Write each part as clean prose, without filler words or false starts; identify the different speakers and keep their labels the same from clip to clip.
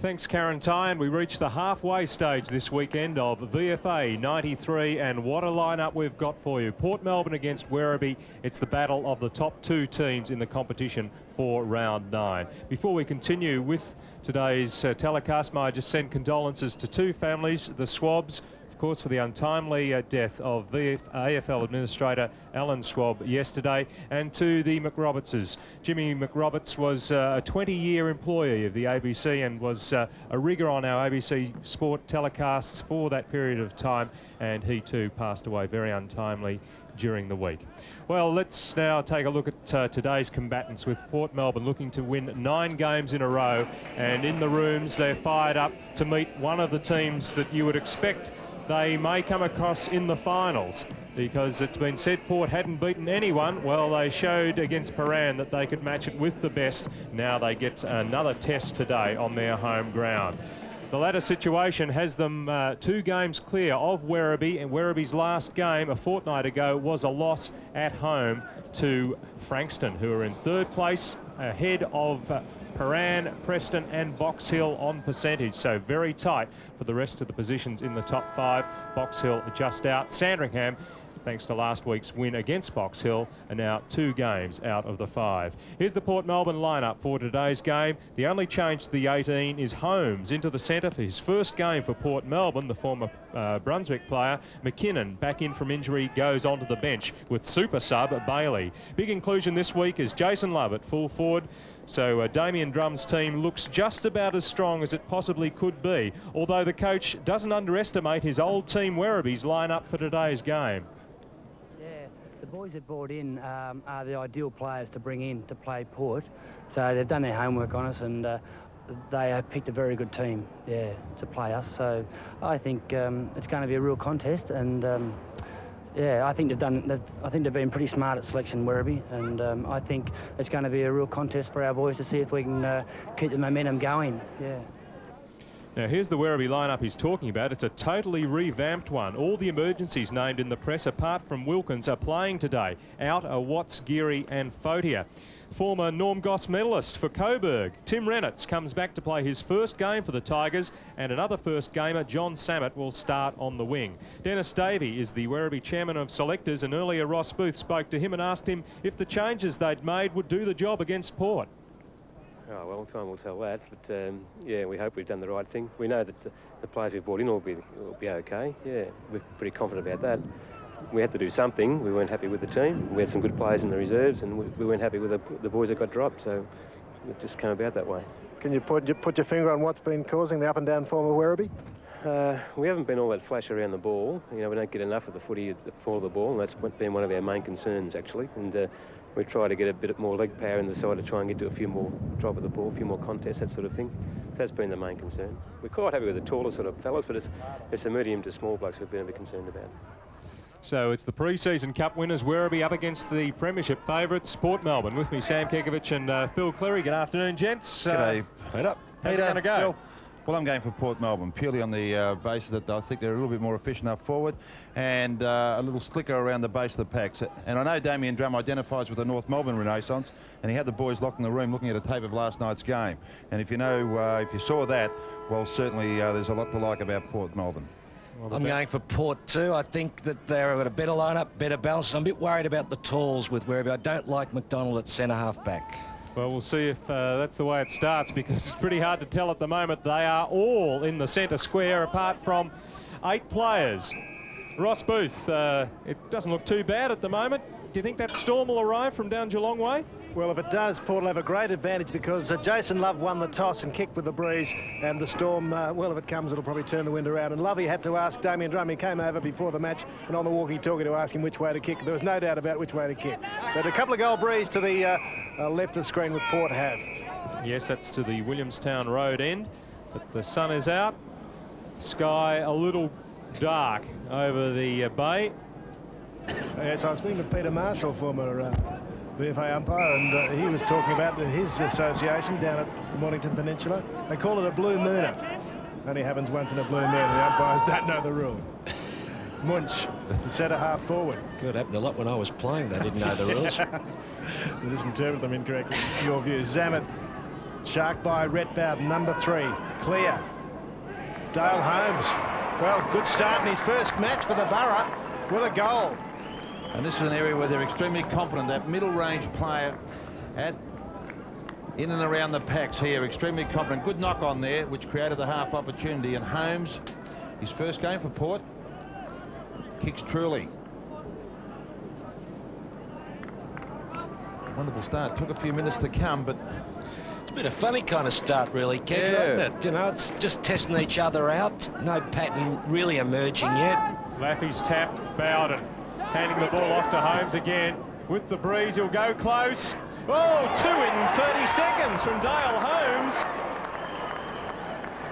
Speaker 1: Thanks, Karen Ty, and we reach the halfway stage this weekend of VFA 93, and what a lineup we've got for you. Port Melbourne against Werribee. It's the battle of the top two teams in the competition for round 9. Before we continue with today's telecast, may I just send condolences to two families, the Swabs, of course, for the untimely death of AFL Administrator Alan Swab yesterday, and to the McRobertses. Jimmy McRoberts was a 20-year employee of the ABC and was a rigger on our ABC Sport telecasts for that period of time, and he too passed away very untimely during the week. Well, let's now take a look at today's combatants, with Port Melbourne looking to win 9 games in a row, and in the rooms they're fired up to meet one of the teams that you would expect they may come across in the finals, because it's been said Port hadn't beaten anyone. Well, they showed against Paran that they could match it with the best. Now they get another test today on their home ground. The latter situation has them 2 games clear of Werribee, and Werribee's last game a fortnight ago was a loss at home to Frankston, who are in 3rd place, ahead of Paran, Preston and Box Hill on percentage. So very tight for the rest of the positions in the top 5. Box Hill just out. Sandringham, thanks to last week's win against Box Hill, are now 2 games out of the 5. Here's the Port Melbourne lineup for today's game. The only change to the 18 is Holmes into the centre for his first game for Port Melbourne. The former Brunswick player, McKinnon, back in from injury, goes onto the bench with super sub Bailey. Big inclusion this week is Jason Love at full forward. So Damien Drum's team looks just about as strong as it possibly could be, although the coach doesn't underestimate his old team Werribee's lineup for today's game.
Speaker 2: The boys that brought in are the ideal players to bring in to play Port. So they've done their homework on us, and they have picked a very good team, to play us. So I think it's going to be a real contest, and I think they've been pretty smart at selection, Werribee, and I think it's going to be a real contest for our boys to see if we can keep the momentum going.
Speaker 1: Now, here's the Werribee lineup he's talking about. It's a totally revamped one. All the emergencies named in the press, apart from Wilkins, are playing today. Out are Watts, Geary and Fotier. Former Norm Goss medalist for Coburg, Tim Rennitz, comes back to play his first game for the Tigers, and another first gamer, John Sammett, will start on the wing. Dennis Davey is the Werribee chairman of selectors, and earlier Ross Booth spoke to him and asked him if the changes they'd made would do the job against Port.
Speaker 3: Oh, well, time will tell that, but yeah, we hope we've done the right thing. We know that the players we've brought in will be okay. Yeah, we're pretty confident about that. We had to do something. We weren't happy with the team. We had some good players in the reserves, and we weren't happy with the boys that got dropped, so it just came about that way.
Speaker 4: Can you put your finger on what's been causing the up and down form of Werribee?
Speaker 3: We haven't been all that flash around the ball. You know, we don't get enough of the footy at the fall of the ball, and that's been one of our main concerns, actually. And we try to get a bit more leg power in the side to try and get to a few more drop of the ball, a few more contests, that sort of thing. That's been the main concern. We're quite happy with the taller sort of fellas, but it's the medium to small blokes we've been a bit concerned about.
Speaker 1: So it's the pre-season cup winners, Werribee, up against the premiership favourites, Port Melbourne. With me, Sam Kekovich and Phil Cleary. Good afternoon, gents.
Speaker 5: G'day, Peter.
Speaker 1: How's it going to go?
Speaker 5: Phil? Well, I'm going for Port Melbourne, purely on the basis that I think they're a little bit more efficient up forward and a little slicker around the base of the packs. And I know Damien Drum identifies with the North Melbourne Renaissance, and he had the boys locked in the room looking at a tape of last night's game. And if you know, if you saw that, well, certainly there's a lot to like about Port Melbourne.
Speaker 6: Well, I'm going for Port too. I think that they've got a better lineup, better balance. I'm a bit worried about the talls with Werribee. I don't like McDonald at centre half back. Well,
Speaker 1: we'll see if that's the way it starts, because it's pretty hard to tell at the moment. They are all in the centre square, apart from 8 players. Ross Booth, it doesn't look too bad at the moment. Do you think that Storm will arrive from down Geelong way?
Speaker 4: Well, if it does, Port will have a great advantage, because Jason Love won the toss and kicked with the breeze, and the Storm, well, if it comes, it'll probably turn the wind around. And Lovey had to ask Damien Drum. He came over before the match and on the walkie-talkie to ask him which way to kick. There was no doubt about which way to kick. But a couple of goal breeze to the left of screen with Port have.
Speaker 1: Yes, that's to the Williamstown Road end, but the sun is out. Sky a little dark over the bay.
Speaker 4: Yes, I was speaking to Peter Marshall, former VFA umpire, and he was talking about his association down at the Mornington Peninsula. They call it a blue mooner. Only happens once in a blue moon. The umpires don't know the rule. Munch, the centre half forward.
Speaker 6: Good, happened a lot when I was playing. They didn't know the rules.
Speaker 4: You just interpret them incorrectly. Your view. Zammit Shark by Rhett Bowden, number 3. Clear. Dale Holmes. Well, good start in his first match for the Borough with a goal.
Speaker 5: And this is an area where they're extremely confident. That middle range player in and around the packs here, extremely confident. Good knock on there, which created the half opportunity. And Holmes, his first game for Port, kicks truly. Wonderful start. Took a few minutes to come, but
Speaker 6: It's a bit of funny kind of start, really, Ken,
Speaker 5: Yeah.
Speaker 6: isn't it? You know, it's just testing each other out. No pattern really emerging yet.
Speaker 1: Laffy's tap, Bowden handing the ball off to Holmes again. With the breeze, he'll go close. Oh, 2 in 30 seconds from Dale Holmes.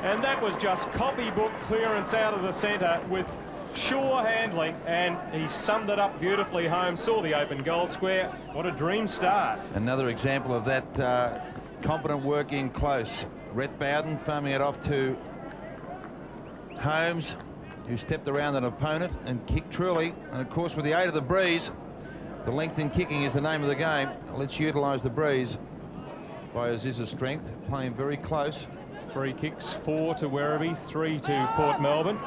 Speaker 1: And that was just copybook clearance out of the centre with sure handling, and he summed it up beautifully. Holmes saw the open goal square. What a dream start.
Speaker 5: another example of that competent work in close. Rhett Bowden farming it off to Holmes, who stepped around an opponent and kicked truly. And of course, with the aid of the breeze, the length in kicking is the name of the game. Let's utilise the breeze by Aziz's strength, playing very close.
Speaker 1: Free kicks, 4 to Werribee, 3 to Port Melbourne.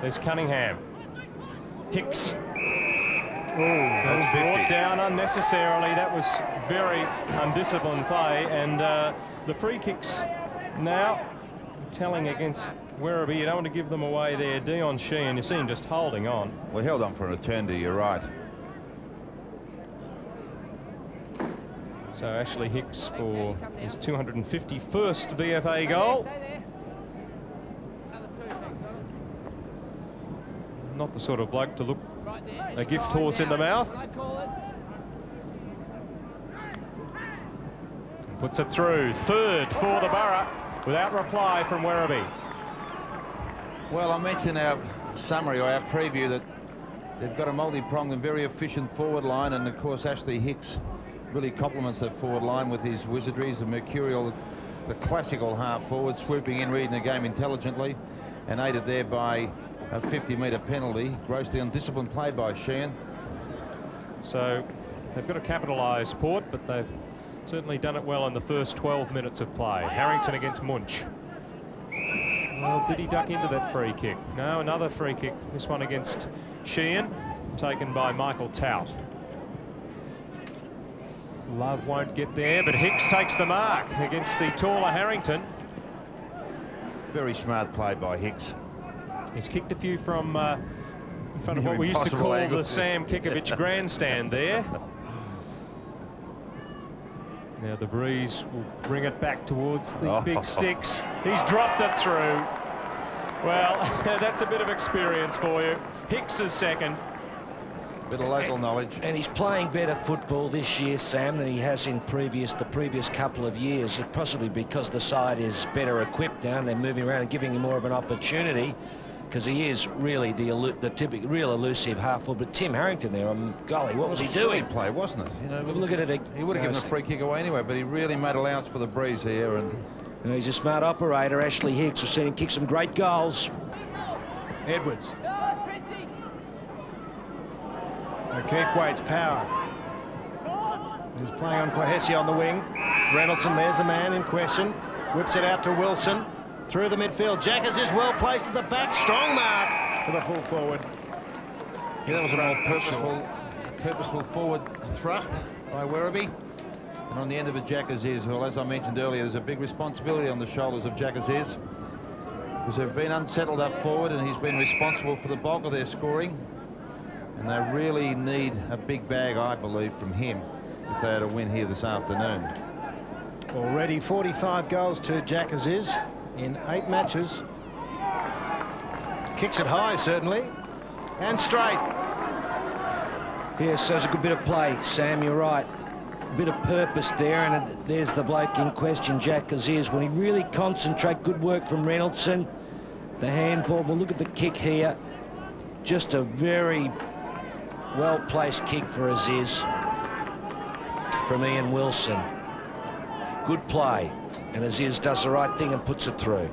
Speaker 1: There's Cunningham. Hicks.
Speaker 5: That's
Speaker 1: Brought
Speaker 5: 50.
Speaker 1: down unnecessarily. That was very undisciplined play. And the free kicks now telling against Werribee. You don't want to give them away there. Dion Sheehan, you see him just holding on.
Speaker 5: Well, held on for an eternity, you're right.
Speaker 1: So Ashley Hicks for his 251st VFA goal. Not the sort of bloke to look a gift horse in the mouth. Puts it through. 3rd for the Borough without reply from Werribee.
Speaker 5: Well, I mentioned our summary or our preview that they've got a multi-pronged and very efficient forward line, and of course Ashley Hicks really complements that forward line with his wizardries, the mercurial, the classical half forward, swooping in, reading the game intelligently, and aided there by a 50-metre penalty. Grossly undisciplined play by Sheehan.
Speaker 1: So they've got to capitalise Port, but they've certainly done it well in the first 12 minutes of play. Harrington against Munch. Well, did he duck into that free kick? No, another free kick. This one against Sheehan, taken by Michael Tout. Love won't get there, but Hicks takes the mark against the taller Harrington.
Speaker 5: Very smart play by Hicks.
Speaker 1: He's kicked a few from in front of what we used to
Speaker 5: Impossible
Speaker 1: call
Speaker 5: angle.
Speaker 1: the Sam Kikovich grandstand there. Now the breeze will bring it back towards the big sticks. He's dropped it through. Well, that's a bit of experience for you. Hicks is second.
Speaker 5: Bit of local knowledge.
Speaker 6: And he's playing better football this year, Sam, than he has in the previous couple of years. Possibly because the side is better equipped now and they're moving around and giving him more of an opportunity, because he is really the typical, real elusive half forward. But Tim Harrington there, golly, what was he doing?
Speaker 5: Play, wasn't it? You know,
Speaker 6: Look at it.
Speaker 5: he would have given a free kick away anyway, but he really made allowance for the breeze here. And
Speaker 6: He's a smart operator, Ashley Hicks. We've seen him kick some great goals.
Speaker 4: Edwards. Keith Waite's power. He's playing on Klahesi on the wing. Reynoldson, there's the man in question. Whips it out to Wilson. Through the midfield. Jackers is well placed at the back. Strong mark for the full forward.
Speaker 5: yeah, that was a more purposeful forward thrust by Werribee. And on the end of it, Jack Aziz. Well, as I mentioned earlier, there's a big responsibility on the shoulders of Jack Aziz, because they've been unsettled up forward and he's been responsible for the bulk of their scoring. And they really need a big bag, I believe, from him if they are to win here this afternoon.
Speaker 4: Already 45 goals to Jack Aziz in 8 matches. Kicks it high, certainly. And straight.
Speaker 6: Yes, that's a good bit of play, Sam, you're right. A bit of purpose there, and there's the bloke in question, Jack Aziz. When he really concentrate, good work from Reynoldson. The handball, well, look at the kick here. Just a very well-placed kick for Aziz from Ian Wilson. Good play, and Aziz does the right thing and puts it through.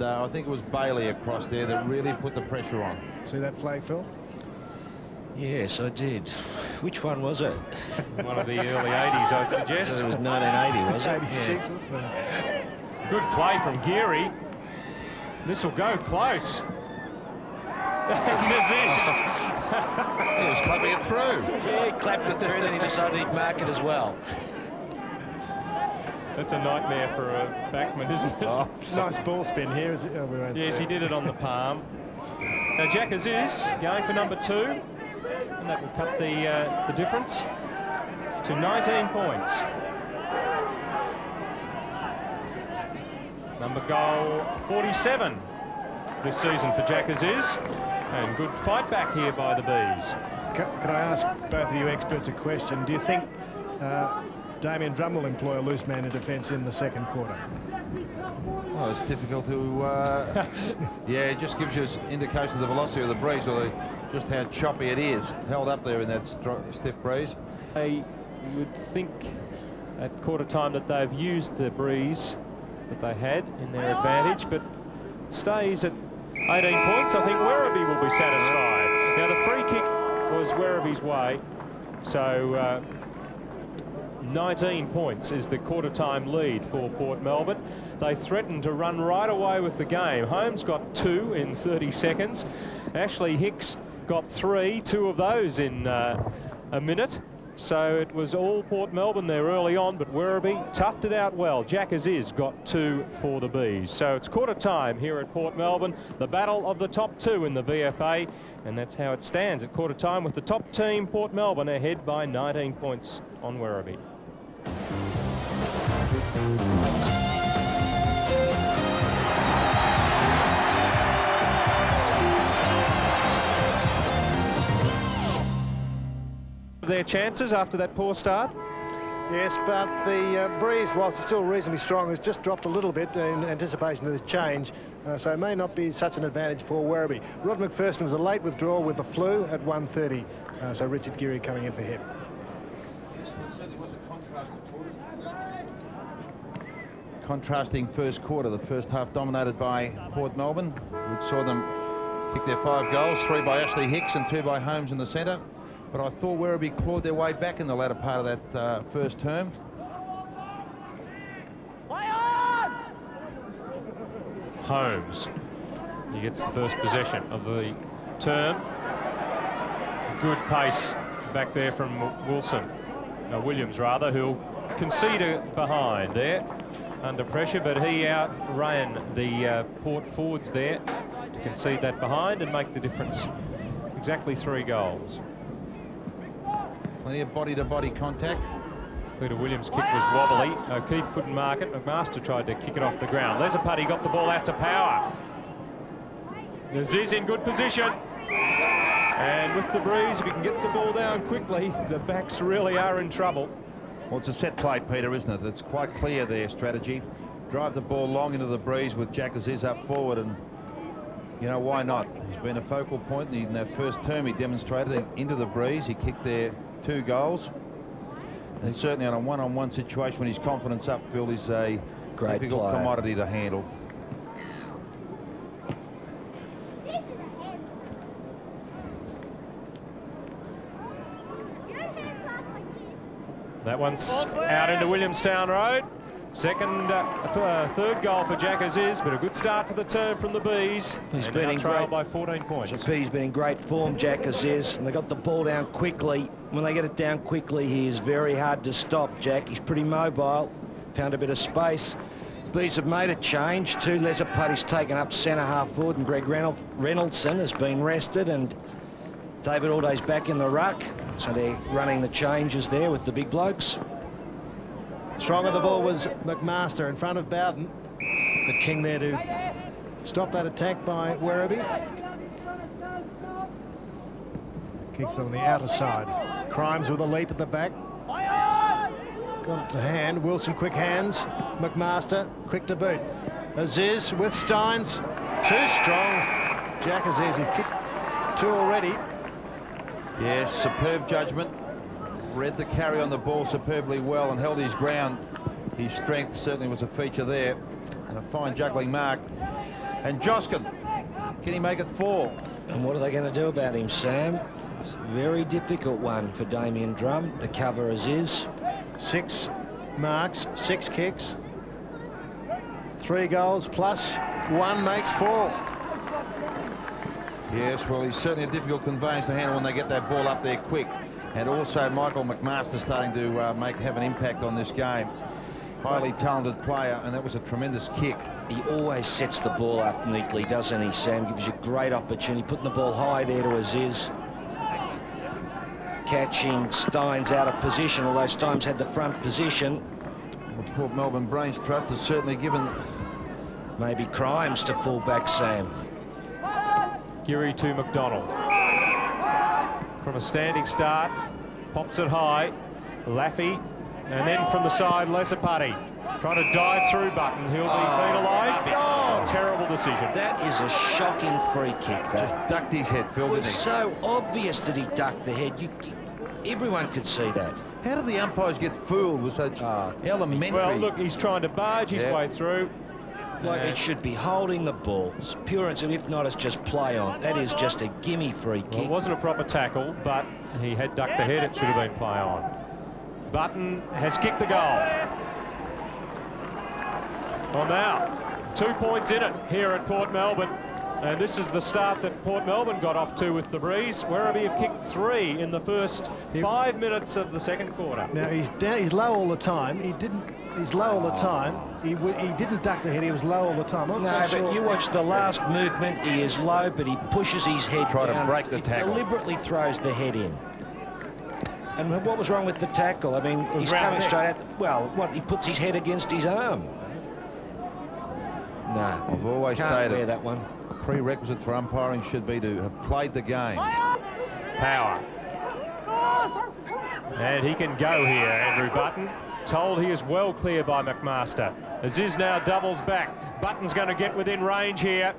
Speaker 5: I think it was Bailey across there that really put the pressure on.
Speaker 4: See that flag, Phil?
Speaker 6: Yes, I did. Which one was it?
Speaker 1: One of the early 80s, I'd suggest.
Speaker 6: It was 1980, was it?
Speaker 4: 86.
Speaker 6: Yeah.
Speaker 1: Good play from Geary. This will go close. And this is.
Speaker 5: He was clubbing it through.
Speaker 6: Yeah, he clapped it through, then he decided he'd mark it as well.
Speaker 1: That's a nightmare for a backman, isn't it?
Speaker 4: Oh, nice ball spin here. Is it? Oh, we won't
Speaker 1: Yes,
Speaker 4: see
Speaker 1: he did it on the palm. Now Jack Aziz going for number 2, and that will cut the difference to 19 points. Number goal 47 this season for Jack Aziz, and good fight back here by the Bees.
Speaker 4: Can I ask both of you experts a question? Do you think Damien Drum will employ a loose man in defence in the second quarter?
Speaker 5: Well, it's difficult to... yeah, it just gives you an indication of the velocity of the breeze, or just how choppy it is, held up there in that stiff breeze.
Speaker 1: I would think at quarter time that they've used the breeze that they had in their advantage, but it stays at 18 points. I think Werribee will be satisfied. Now the free kick was Werribee's way, so 19 points is the quarter time lead for Port Melbourne. They threatened to run right away with the game. Holmes got 2 in 30 seconds. Ashley Hicks got 3, 2 of those in a minute. So it was all Port Melbourne there early on, but Werribee toughed it out well. Jack Aziz got 2 for the Bees. So it's quarter time here at Port Melbourne, the battle of the top 2 in the VFA, and that's how it stands at quarter time, with the top team, Port Melbourne, ahead by 19 points on Werribee. Their chances after that poor start?
Speaker 4: Yes, but the breeze, whilst it's still reasonably strong, has just dropped a little bit in anticipation of this change, so it may not be such an advantage for Werribee. Rod McPherson was a late withdrawal with the flu at 1:30, so Richard Geary coming in for him.
Speaker 5: Contrasting first quarter, the first half dominated by Port Melbourne. We saw them kick their 5 goals, 3 by Ashley Hicks and 2 by Holmes in the centre. But I thought Werribee clawed their way back in the latter part of that first term.
Speaker 1: Holmes. He gets the first possession of the term. Good pace back there from Williams rather, who'll concede behind there under pressure, but he outran the Port forwards there to concede that behind and make the difference. Exactly 3 goals.
Speaker 5: Plenty of body-to-body contact.
Speaker 1: Peter Williams' kick was wobbly. O'Keefe couldn't mark it. McMaster tried to kick it off the ground. Lesaputty got the ball out to Power. Aziz in good position. And with the breeze, if you can get the ball down quickly, the backs really are in trouble.
Speaker 5: Well, it's a set play, Peter, isn't it? It's quite clear their strategy. Drive the ball long into the breeze with Jack Aziz up forward, and you know, why not? He's been a focal point, and in that first term he demonstrated into the breeze. He kicked their 2 goals. And certainly on a one-on-one situation, when his confidence upfield, is a
Speaker 6: great
Speaker 5: difficult
Speaker 6: player.
Speaker 5: commodity to handle.
Speaker 1: That one's out into Williamstown Road. Third goal for Jack Aziz, but a good start to the term from the Bees.
Speaker 6: He's
Speaker 1: and
Speaker 6: been
Speaker 1: now
Speaker 6: in
Speaker 1: trailed
Speaker 6: great
Speaker 1: by 14 points.
Speaker 6: He's been in great form, Jack Aziz, and they got the ball down quickly. When they get it down quickly, he is very hard to stop, Jack. He's pretty mobile, found a bit of space. Bees have made a change. 2 Lesaputty's taken up centre half forward, and Greg Reynoldson has been rested, and David Alday's back in the ruck. So they're running the changes there with the big blokes.
Speaker 4: Strong of the ball was McMaster in front of Bowden. The King there to stop that attack by Werribee. Kick from the outer side. Crimes with a leap at the back. Got it to hand. Wilson, quick hands. McMaster, quick to boot. Aziz with Steins. Too strong. Jack Aziz, he's kicked 2 already.
Speaker 5: Yes, superb judgment. Read the carry on the ball superbly well and held his ground. His strength certainly was a feature there. And a fine juggling mark. And Joskin, can he make it 4?
Speaker 6: And what are they going to do about him, Sam? Very difficult one for Damien Drum to cover as is.
Speaker 4: 6 marks, 6 kicks, 3 goals plus 1 makes 4.
Speaker 5: Yes, well, he's certainly a difficult conveyance to handle when they get that ball up there quick. And also Michael McMaster starting to have an impact on this game. Highly talented player, and that was a tremendous kick.
Speaker 6: He always sets the ball up neatly, doesn't he, Sam? Gives you great opportunity, putting the ball high there to Aziz. Catching Steins out of position, although Steins had the front position.
Speaker 5: The Port Melbourne Brains Trust has certainly given...
Speaker 6: Maybe Crimes to full back, Sam.
Speaker 1: Geary to McDonald. From a standing start, pops it high. Laffy, and then from the side, Lesapati. Trying to dive through Button. He'll be penalised. Oh, terrible decision.
Speaker 6: That is a shocking free kick. That
Speaker 5: Just ducked his head, Phil,
Speaker 6: it was
Speaker 5: didn't he?
Speaker 6: so obvious that he ducked the head. Everyone could see that.
Speaker 5: How did the umpires get fooled with such elementary...
Speaker 1: Well, look, he's trying to barge his way through.
Speaker 6: Like it should be holding the ball. It's pure, and if not, it's just play on. That is just a gimme free kick.
Speaker 1: Well, it wasn't a proper tackle, but he had ducked the head. It should have been play on. Button has kicked the goal. Well, now, 2 points in it here at Port Melbourne. And this is the start that Port Melbourne got off to with the breeze. Werribee have kicked 3 in the first 5 minutes of the second quarter.
Speaker 4: Now he's down. He's low all the time. He's low all the time. He didn't duck the head. He was low all the time.
Speaker 6: No, but you watch the last movement. He is low, but he pushes his head
Speaker 5: Try
Speaker 6: down.
Speaker 5: to break the tackle.
Speaker 6: Deliberately throws the head in. And what was wrong with the tackle? I mean, he's coming straight at... Well, he puts his head against his arm. No,
Speaker 5: I've always
Speaker 6: can't
Speaker 5: stated
Speaker 6: wear that one.
Speaker 5: Prerequisite for umpiring should be to have played the game.
Speaker 1: Power. And he can go here, Andrew Button. Told he is well clear by McMaster. Aziz now doubles back. Button's going to get within range here.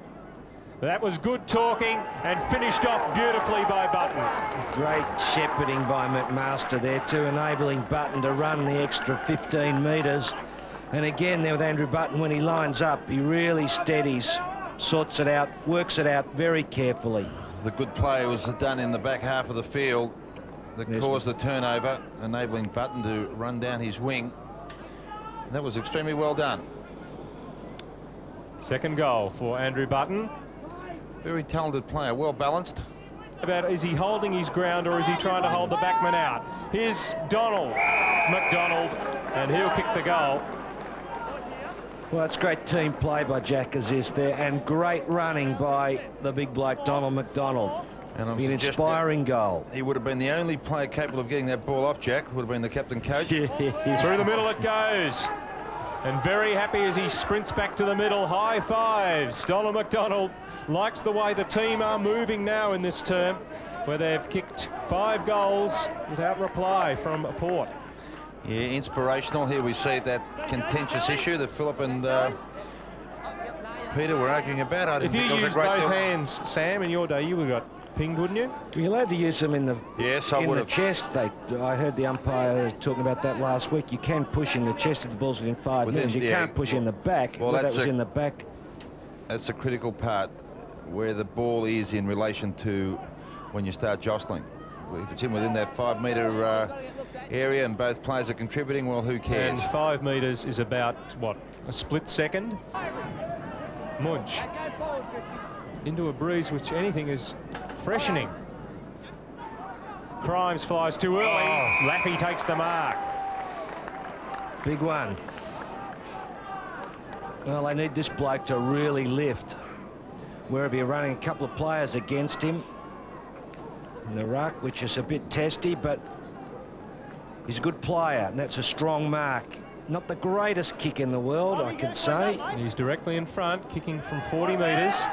Speaker 1: That was good talking and finished off beautifully by Button.
Speaker 6: Great shepherding by McMaster there too, enabling Button to run the extra 15 metres. And again there with Andrew Button, when he lines up, he really steadies, sorts it out, works it out very carefully.
Speaker 5: The good play was done in the back half of the field that caused the turnover, enabling Button to run down his wing. And that was extremely well done.
Speaker 1: Second goal for Andrew Button.
Speaker 5: Very talented player, well balanced.
Speaker 1: About is he holding his ground or is he trying to hold the backman out? Here's McDonald, and he'll kick the goal.
Speaker 6: Well, it's great team play by Jack Aziz there, and great running by the big bloke Donald McDonald.
Speaker 5: And
Speaker 6: an inspiring goal.
Speaker 5: He would have been the only player capable of getting that ball off, Jack. Would have been the captain coach.
Speaker 1: Through the middle it goes. And very happy as he sprints back to the middle. High fives. Donald McDonald likes the way the team are moving now in this term, where they've kicked 5 goals without reply from Port.
Speaker 5: Yeah, inspirational. Here we see that contentious issue that Philip and Peter were arguing about.
Speaker 1: If you used both hands, Sam, in your day, you would have got pinged, wouldn't you?
Speaker 6: Were you allowed to use them in the chest? I heard the umpire talking about that last week. You can push in the chest if the ball's within 5 minutes. You can't push in the back.
Speaker 5: Well,
Speaker 6: that was in the back.
Speaker 5: That's the critical part, where the ball is in relation to when you start jostling. If it's in within that 5 metre area and both players are contributing, well, who cares?
Speaker 1: And 5 metres is about, what, a split second? Munch into a breeze, which anything is freshening. Crimes flies too early. Laffy takes the mark.
Speaker 6: Big one. Well, they need this bloke to really lift. Werribee are running a couple of players against him in the ruck, which is a bit testy, but he's a good player, and that's a strong mark. Not the greatest kick in the world, I could say.
Speaker 1: He's directly in front, kicking from 40 metres.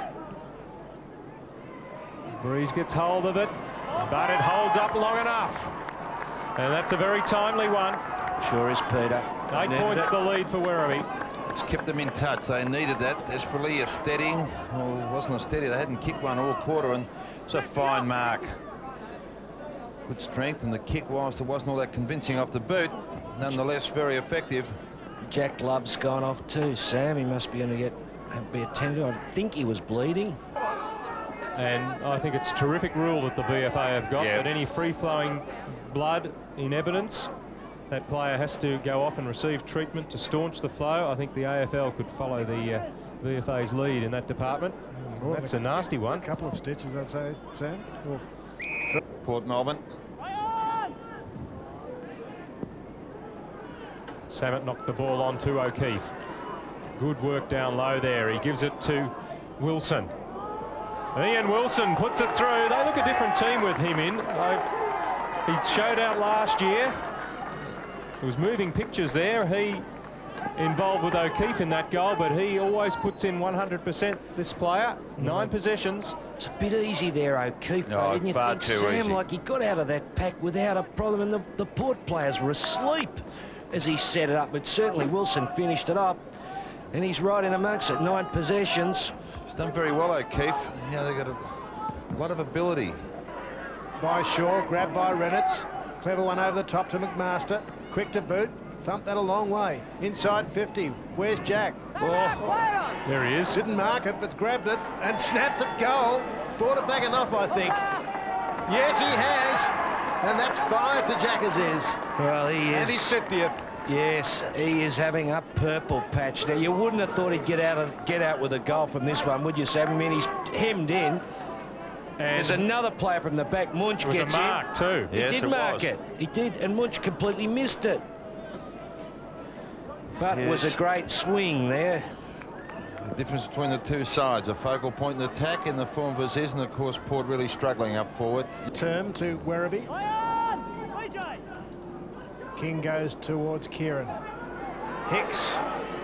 Speaker 1: Breeze gets hold of it, but it holds up long enough. And that's a very timely one.
Speaker 6: Sure is, Peter.
Speaker 1: 8 points the lead for Werribee.
Speaker 5: It's kept them in touch. They needed that desperately. A steadying. Well, it wasn't a steady. They hadn't kicked one all quarter, and it's a fine mark. Good strength, and the kick, whilst it wasn't all that convincing off the boot, nonetheless very effective.
Speaker 6: Jack Love's gone off too, Sam. He must be going to be attended. I think he was bleeding.
Speaker 1: And I think it's a terrific rule that the VFA have got, that any free-flowing blood in evidence, that player has to go off and receive treatment to staunch the flow. I think the AFL could follow the VFA's lead in that department.
Speaker 4: Oh,
Speaker 1: that's a nasty one.
Speaker 4: A couple of stitches, I'd say, Sam. Oh.
Speaker 5: Port Melbourne.
Speaker 1: Samet knocked the ball on to O'Keefe. Good work down low there. He gives it to Wilson. Ian Wilson puts it through. They look a different team with him in. He showed out last year. There was moving pictures there. He involved with O'Keefe in that goal, but he always puts in 100%, this player. 9 possessions.
Speaker 6: It's a bit easy there, O'Keefe, though, didn't you think, Sam? Like, he got out of that pack without a problem, and the Port players were asleep as he set it up. But certainly Wilson finished it up, and he's right in amongst it. 9 possessions.
Speaker 5: He's done very well, O'Keefe. Yeah, they've got a lot of ability.
Speaker 4: By Shaw, grabbed by Reynolds. Clever one over the top to McMaster. Quick to boot. Thumped that a long way. Inside 50. Where's Jack?
Speaker 1: Oh, there he is.
Speaker 4: Didn't mark it, but grabbed it and snapped it goal. Brought it back enough, I think. Yes, he has. And that's 5 to Jack Aziz.
Speaker 6: Well, he is.
Speaker 4: And he's 50th.
Speaker 6: Yes, he is having a purple patch. Now, you wouldn't have thought he'd get out with a goal from this one, would you, Sam? I mean, he's hemmed in. And there's another player from the back. Munch gets in. It was a
Speaker 1: mark too.
Speaker 6: He did mark it. He did, and Munch completely missed it. But it was a great swing there.
Speaker 5: The difference between the two sides, a focal point in attack in the form of Aziz, and of course Port really struggling up forward.
Speaker 4: Turn to Werribee. King goes towards Kieran. Hicks,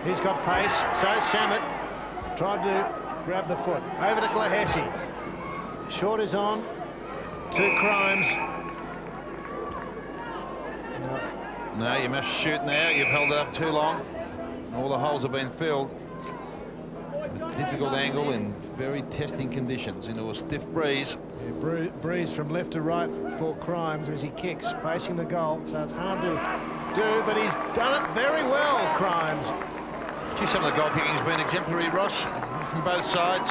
Speaker 4: he's got pace, so Samet tried to grab the foot. Over to Glahesi. Short is on to Crimes.
Speaker 5: No, you must shoot now. You've held it up too long. All the holes have been filled. A difficult angle in very testing conditions into a stiff breeze.
Speaker 4: Yeah, breeze from left to right for Crimes as he kicks, facing the goal. So it's hard to do, but he's done it very well, Crimes.
Speaker 5: Gee, some of the goal kicking has been exemplary, Ross, from both sides.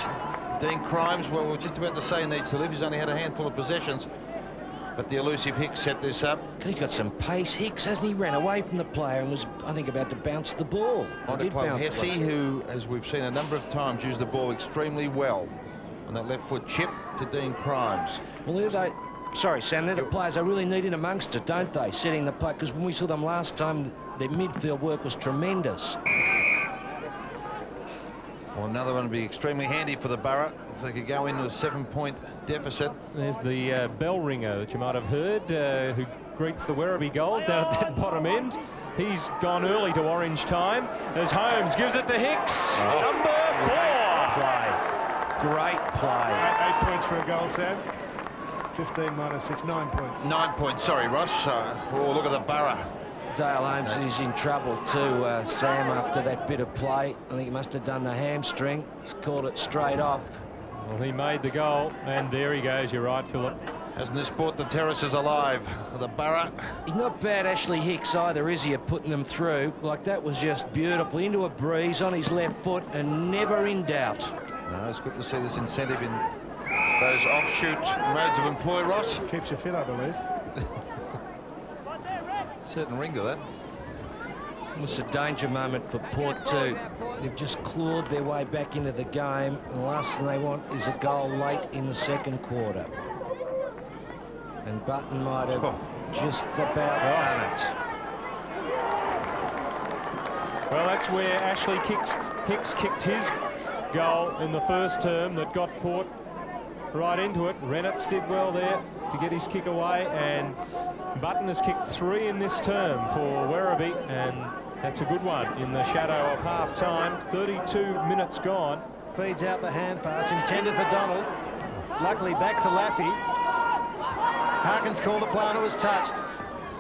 Speaker 5: Dean Crimes, well, we're just about to say needs to live. He's only had a handful of possessions. But the elusive Hicks set this up.
Speaker 6: He's got some pace, Hicks, hasn't he? Ran away from the player and was, I think, about to bounce the ball.
Speaker 5: On to Club Hesse, who, as we've seen a number of times, used the ball extremely well. On that left foot chip to Dean Crimes.
Speaker 6: Well, sorry, Sam, they're the players they really need in amongst it, don't they? Setting the play, because when we saw them last time, their midfield work was tremendous.
Speaker 5: Well, another one would be extremely handy for the Borough if they could go into a 7-point deficit.
Speaker 1: There's the bell ringer that you might have heard, who greets the Werribee goals down at that bottom end. He's gone early to orange time as Holmes gives it to Hicks. Number 4.
Speaker 6: Great play.
Speaker 4: 8 points for a goal, Sam. 15 minus 6, 9 points.
Speaker 5: 9 points, sorry, Ross. Oh, look at the Borough.
Speaker 6: Dale Holmes is in trouble too, Sam, after that bit of play. I think he must have done the hamstring. He's called it straight off.
Speaker 1: Well, he made the goal, and there he goes. You're right, Philip.
Speaker 5: Hasn't this brought the terraces alive? The Borough.
Speaker 6: He's not bad, Ashley Hicks, either, is he, at putting them through? Like, that was just beautiful. Into a breeze on his left foot and never in doubt.
Speaker 5: No, it's good to see this incentive in those offshoot modes of employ, Ross.
Speaker 4: Keeps you fit, I believe.
Speaker 5: Certain ring to that.
Speaker 6: It's a danger moment for Port too. They've just clawed their way back into the game. The last thing they want is a goal late in the second quarter. And Button might have just about done it.
Speaker 1: Well, that's where Ashley Hicks kicked his goal in the first term that got Port right into it. Reynolds did well there to get his kick away, and Button has kicked 3 in this term for Werribee, and that's a good one in the shadow of half-time. 32 minutes gone.
Speaker 4: Feeds out the hand pass intended for Donald. Luckily back to Laffey. Harkins called a play and it was touched.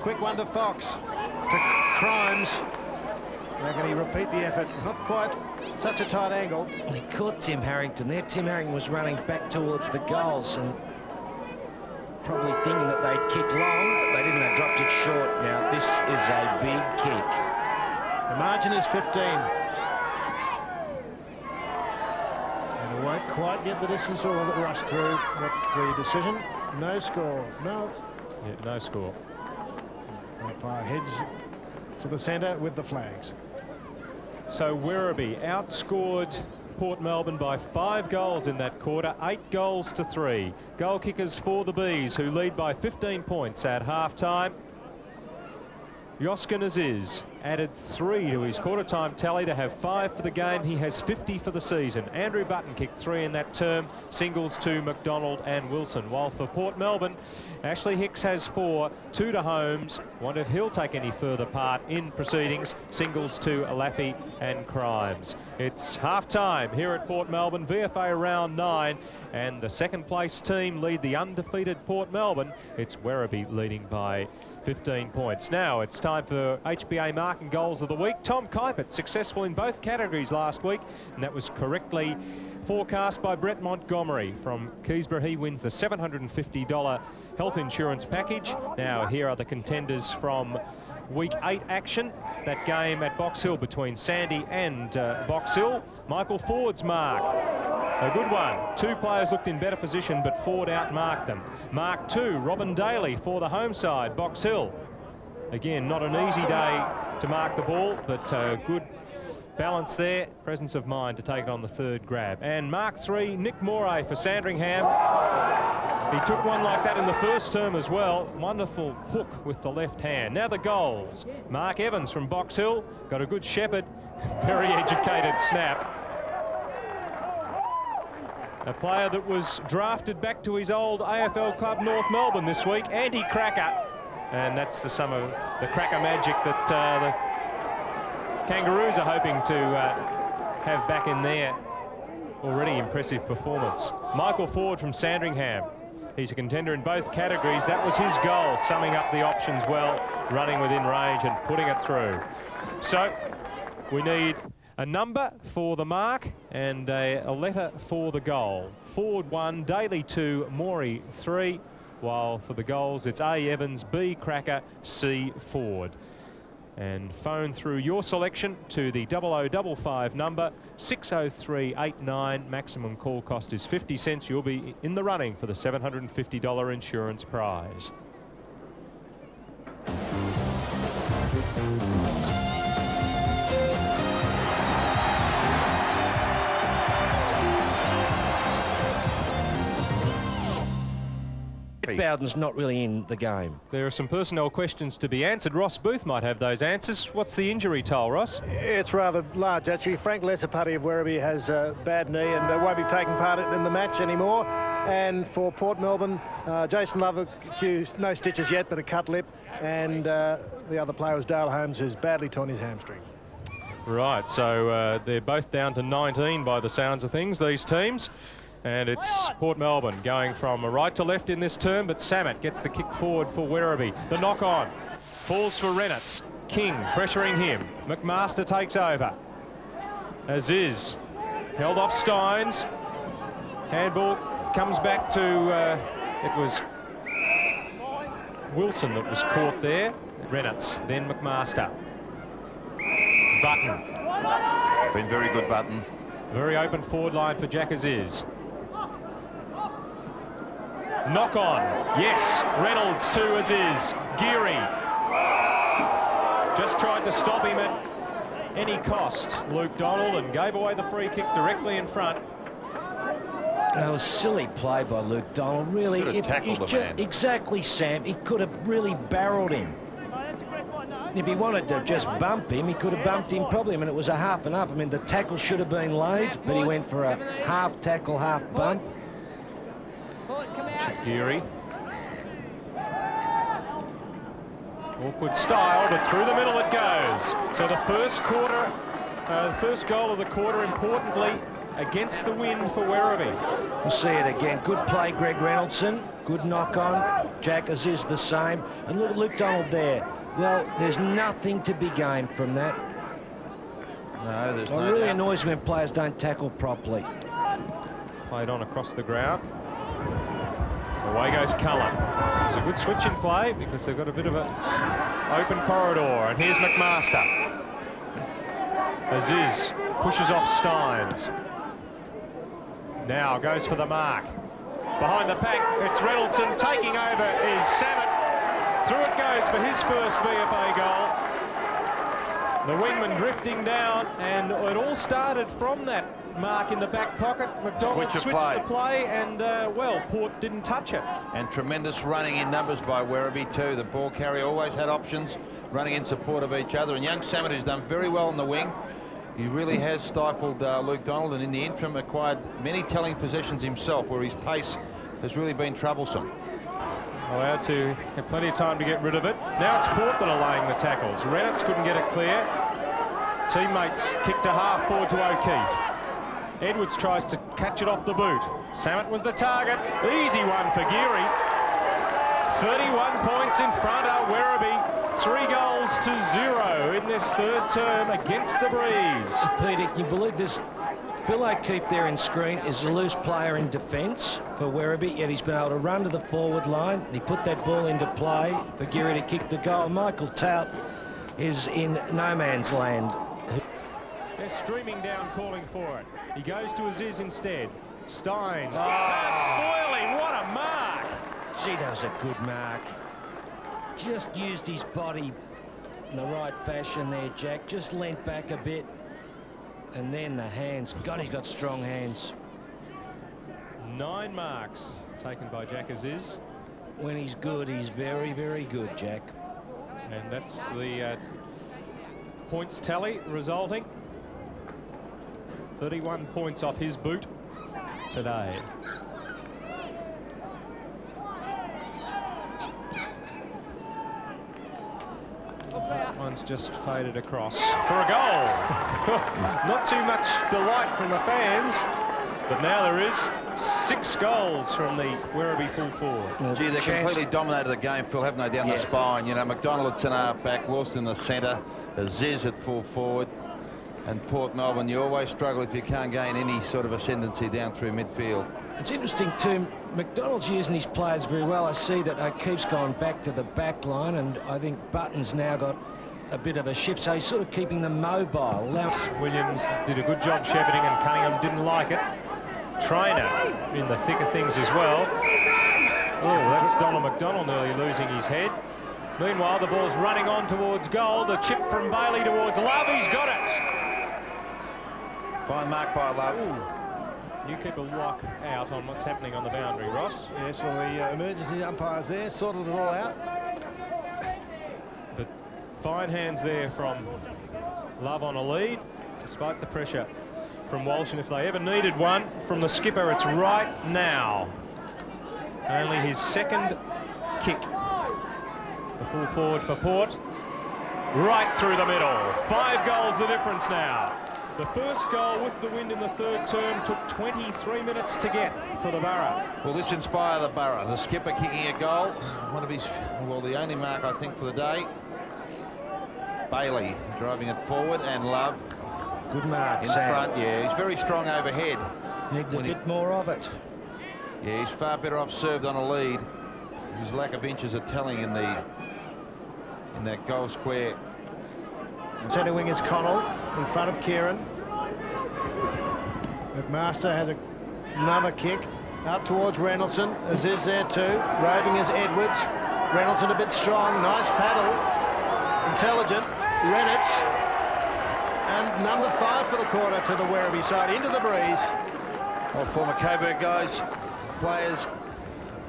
Speaker 4: Quick one to Fox. To Crimes. Now can he repeat the effort? Not quite such a tight angle.
Speaker 6: He caught Tim Harrington there. Tim Harrington was running back towards the goals and probably thinking that they'd kick long, but they didn't. They dropped it short. Now, this is a big kick.
Speaker 4: The margin is 15. And it won't quite get the distance, or will it rush through? What's the decision? No score. No.
Speaker 1: Yeah, no score.
Speaker 4: Umpire heads for the centre with the flags.
Speaker 1: So Werribee outscored Port Melbourne by 5 goals in that quarter, 8 goals to 3. Goal kickers for the Bees, who lead by 15 points at half-time. Joskin Aziz added 3 to his quarter-time tally to have 5 for the game. He has 50 for the season. Andrew Button kicked 3 in that term, singles to McDonald and Wilson. While for Port Melbourne, Ashley Hicks has 4, 2 to Holmes. Wonder if he'll take any further part in proceedings, singles to Alafi and Crimes. It's half-time here at Port Melbourne, VFA round 9, and the second-place team lead the undefeated Port Melbourne. It's Werribee leading by 15 points. Now it's time for HBA Mark and Goals of the Week. Tom Kuipert, successful in both categories last week, and that was correctly forecast by Brett Montgomery from Keysborough. He wins the $750 health insurance package. Now here are the contenders from Week 8 action. That game at Box Hill between Sandy and Box Hill. Michael Ford's mark, a good one. 2 players looked in better position, but Ford outmarked them. Mark 2, Robin Daly for the home side, Box Hill. Again, not an easy day to mark the ball, but good balance there, presence of mind to take it on the third grab. And Mark 3, Nick Moray for Sandringham. He took one like that in the first term as well. Wonderful hook with the left hand. Now the goals. Mark Evans from Box Hill, got a good shepherd, very educated snap. A player that was drafted back to his old AFL club North Melbourne this week, Andy Cracker. And that's the sum of the Cracker magic that the Kangaroos are hoping to have back in there. Already impressive performance. Michael Ford from Sandringham. He's a contender in both categories. That was his goal, summing up the options well, running within range and putting it through. So we need a number for the mark and a letter for the goal. Ford 1, Daly 2, Morey 3, while for the goals it's A, Evans, B, Cracker, C, Ford. And phone through your selection to the 0055 number, 60389. Maximum call cost is 50 cents. You'll be in the running for the $750 insurance prize.
Speaker 6: Bowden's not really in the game.
Speaker 1: There are some personnel questions to be answered. Ross Booth might have those answers. What's the injury toll, Ross?
Speaker 4: It's rather large, actually. Frank Lesaputty of Werribee has a bad knee and won't be taking part in the match anymore. And for Port Melbourne, Jason Love, no stitches yet, but a cut lip. And the other player was Dale Holmes, who's badly torn his hamstring.
Speaker 1: Right, so they're both down to 19 by the sounds of things, these teams. And it's Port Melbourne going from right to left in this term, but Samet gets the kick forward for Werribee. The knock on falls for Reynolds. King pressuring him. McMaster takes over. Aziz held off Steins. Handball comes back to, it was Wilson that was caught there. Reynolds, then McMaster. Button.
Speaker 5: Been very good, Button.
Speaker 1: Very open forward line for Jack Aziz. Knock on, yes, Reynolds to Aziz. Geary just tried to stop him at any cost, Luke Donald, and gave away the free kick directly in front.
Speaker 6: That was silly play by Luke Donald, really.
Speaker 5: Could have tackled the man.
Speaker 6: Exactly, Sam. He could have really barreled him. If he wanted to just bump him, he could have bumped him probably. I mean, it was a half and half. I mean, the tackle should have been laid, but he went for a half tackle, half bump.
Speaker 1: Geary. Awkward style, but through the middle it goes. So the first quarter, first goal of the quarter, importantly, against the wind for Werribee.
Speaker 6: We'll see it again. Good play, Greg Reynoldson. Good knock on. Jack Aziz the same. And look at Luke Donald there. Well, there's nothing to be gained from that.
Speaker 5: No, there's
Speaker 6: It
Speaker 5: no
Speaker 6: really
Speaker 5: doubt.
Speaker 6: annoys when players don't tackle properly.
Speaker 1: Played on across the ground. Away goes Cullen. It's a good switch in play because they've got a bit of an open corridor. And here's McMaster. Aziz pushes off Steins. Now goes for the mark. Behind the pack, it's Reynoldsson. Taking over is Samet. Through it goes for his first VFA goal. The wingman drifting down, and it all started from that mark in the back pocket. McDonald switched the play, and, well, Port didn't touch it.
Speaker 5: And tremendous running in numbers by Werribee too. The ball carrier always had options, running in support of each other. And young Samet, who's done very well on the wing, he really has stifled Luke Donald, and in the interim acquired many telling possessions himself, where his pace has really been troublesome.
Speaker 1: Allowed to have plenty of time to get rid of it. Now it's Port that are laying the tackles. Reynolds couldn't get it clear. Teammates kicked to half forward to O'Keefe. Edwards tries to catch it off the boot. Samet was the target. Easy one for Geary. 31 points in front of Werribee. 3 goals to 0 in this third term against the Breeze.
Speaker 6: Peter, can you believe this? Phil O'Keefe there in screen is a loose player in defence for Werribee, yet he's been able to run to the forward line. He put that ball into play for Geary to kick the goal. Michael Tout is in no man's land.
Speaker 1: They're streaming down, calling for it. He goes to Aziz instead. Steins. That's spoiling. What a mark.
Speaker 6: Gee, that was a good mark. Just used his body in the right fashion there, Jack. Just leant back a bit. And then the hands. God, he's got strong hands.
Speaker 1: 9 marks taken by Jack Aziz.
Speaker 6: When he's good, he's very, very good, Jack.
Speaker 1: And that's the points tally resulting. 31 points off his boot today. That one's just faded across for a goal. Not too much delight from the fans, but now there is 6 goals from the Werribee full forward.
Speaker 5: Gee, they completely dominated the game, Phil, haven't they, down the spine? You know, McDonald at centre back, Wilson in the centre, Aziz at full forward, and Port Melbourne, you always struggle if you can't gain any sort of ascendancy down through midfield.
Speaker 6: It's interesting too, McDonald's using his players very well. I see that O'Keefe's gone back to the back line, and I think Button's now got a bit of a shift, so he's sort of keeping them mobile.
Speaker 1: Williams did a good job shepherding, and Cunningham didn't like it. Trainer in the thick of things as well. Oh, that's Donald McDonald nearly losing his head. Meanwhile, the ball's running on towards goal. The chip from Bailey towards Love. He's got it.
Speaker 5: Fine mark by Love.
Speaker 1: You keep a lock out on what's happening on the boundary, Ross.
Speaker 4: Yes, well, the emergency umpires there sorted it all out.
Speaker 1: But fine hands there from Love on a lead, despite the pressure from Walsh. And if they ever needed one from the skipper, it's right now. Only his second kick. The full forward for Port. Right through the middle. 5 goals the difference now. The first goal with the wind in the third term took 23 minutes to get for the Borough.
Speaker 5: Will this inspire the Borough? The skipper kicking a goal. One of his, well, the only mark, I think, for the day. Bailey driving it forward, and Love.
Speaker 6: Good mark,
Speaker 5: in front. Yeah, he's very strong overhead.
Speaker 6: Need a bit more of it.
Speaker 5: Yeah, he's far better off served on a lead. His lack of inches are telling in that goal square.
Speaker 4: Centre wing is Connell in front of Kieran. McMaster has another kick up towards Reynoldson. Aziz there too. Roving is Edwards. Reynoldson a bit strong. Nice paddle. Intelligent. Reynolds. And number 5 for the quarter to the Werribee side. Into the Breeze.
Speaker 5: Well, former Coburg guys, players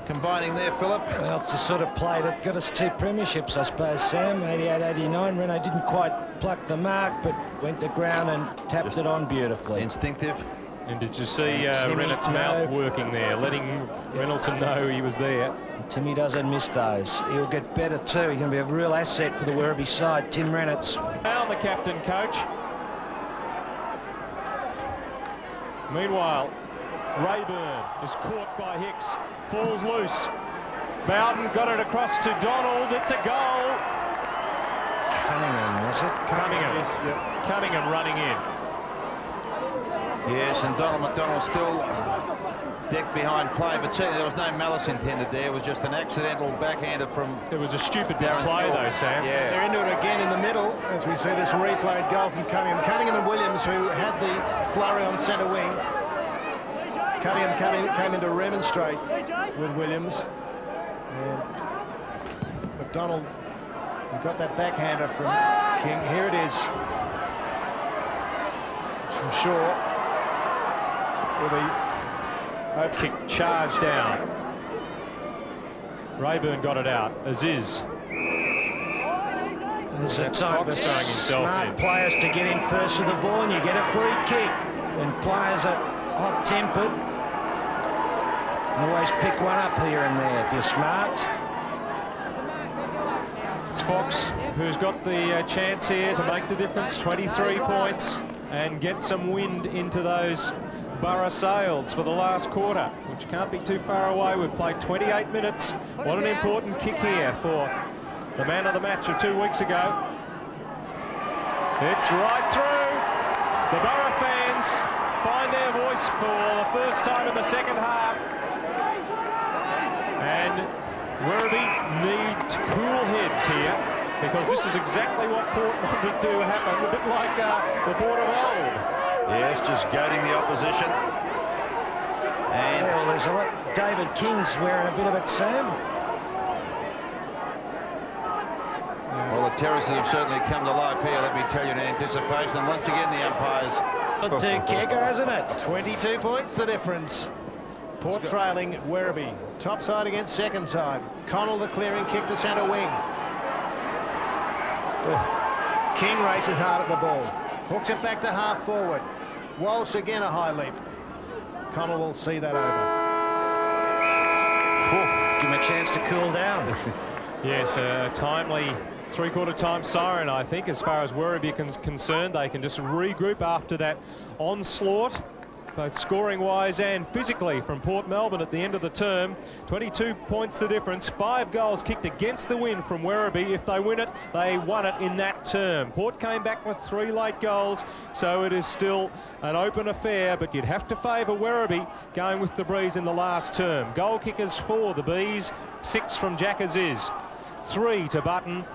Speaker 5: combining there, Philip.
Speaker 6: Well, it's the sort of play that got us 2 premierships, I suppose, Sam. 88-89. Renault didn't quite pluck the mark, but went to ground and tapped it on beautifully.
Speaker 5: Instinctive.
Speaker 1: And did you see Reynolds' mouth working there, letting Reynoldson know he was there?
Speaker 6: Timmy doesn't miss those. He'll get better too. He's going to be a real asset for the Werribee side, Tim Reynolds.
Speaker 1: Down the captain, coach. Meanwhile, Rayburn is caught by Hicks. Falls loose. Bowden got it across to Donald. It's a goal.
Speaker 6: Cunningham, was it?
Speaker 1: Cunningham.
Speaker 4: Yes, yep.
Speaker 1: Cunningham running in.
Speaker 5: Yes, and Donald McDonald still decked behind play, but certainly there was no malice intended there. It was just an accidental backhander from...
Speaker 1: It was a stupid play though, Sam.
Speaker 5: Yeah.
Speaker 4: They're into it again in the middle as we see this replayed goal from Cunningham. Cunningham and Williams, who had the flurry on centre wing. Cunningham came in to remonstrate with Williams. And McDonald, he got that backhander from King. Here it is. It's from Shaw. With the
Speaker 1: Hope kick charge down. Rayburn got it out. Aziz.
Speaker 6: There's a time for
Speaker 1: throwing himself
Speaker 6: smart
Speaker 1: in.
Speaker 6: players to get in first of the ball, and you get a free kick. When players are hot-tempered, you always pick one up here and there if you're smart.
Speaker 1: It's Fox who's got the chance here to make the difference. 23 points and get some wind into those Borough sails for the last quarter, which can't be too far away. We've played 28 minutes. What an important kick here for the man of the match of 2 weeks ago. It's right through. The Borough fans find their voice for the first time in the second half. And Werribee need to cool heads here, because this is exactly what Port wanted to happen, a bit like the Port of old.
Speaker 5: Yes, just goading the opposition. And
Speaker 6: well, there's a lot. David King's wearing a bit of it, Sam.
Speaker 5: Well, the terraces have certainly come to life here, let me tell you, in anticipation. And once again, the umpires...
Speaker 6: Good kicker, hasn't it?
Speaker 4: 22 points the difference. Port trailing Werribee. Top side against second side. Connell the clearing kick to centre wing. King races hard at the ball. Hooks it back to half forward. Walsh again a high leap. Connell will see that over.
Speaker 6: Give him a chance to cool down.
Speaker 1: Yes, a timely three-quarter time siren, I think, as far as Werribee is concerned. They can just regroup after that onslaught, both scoring-wise and physically, from Port Melbourne at the end of the term. 22 points the difference. 5 goals kicked against the win from Werribee. If they win it, they won it in that term. Port came back with 3 late goals, so it is still an open affair, but you'd have to favour Werribee going with the Breeze in the last term. Goal kickers for the Bees, 6 from Jack Aziz, 3 to Button,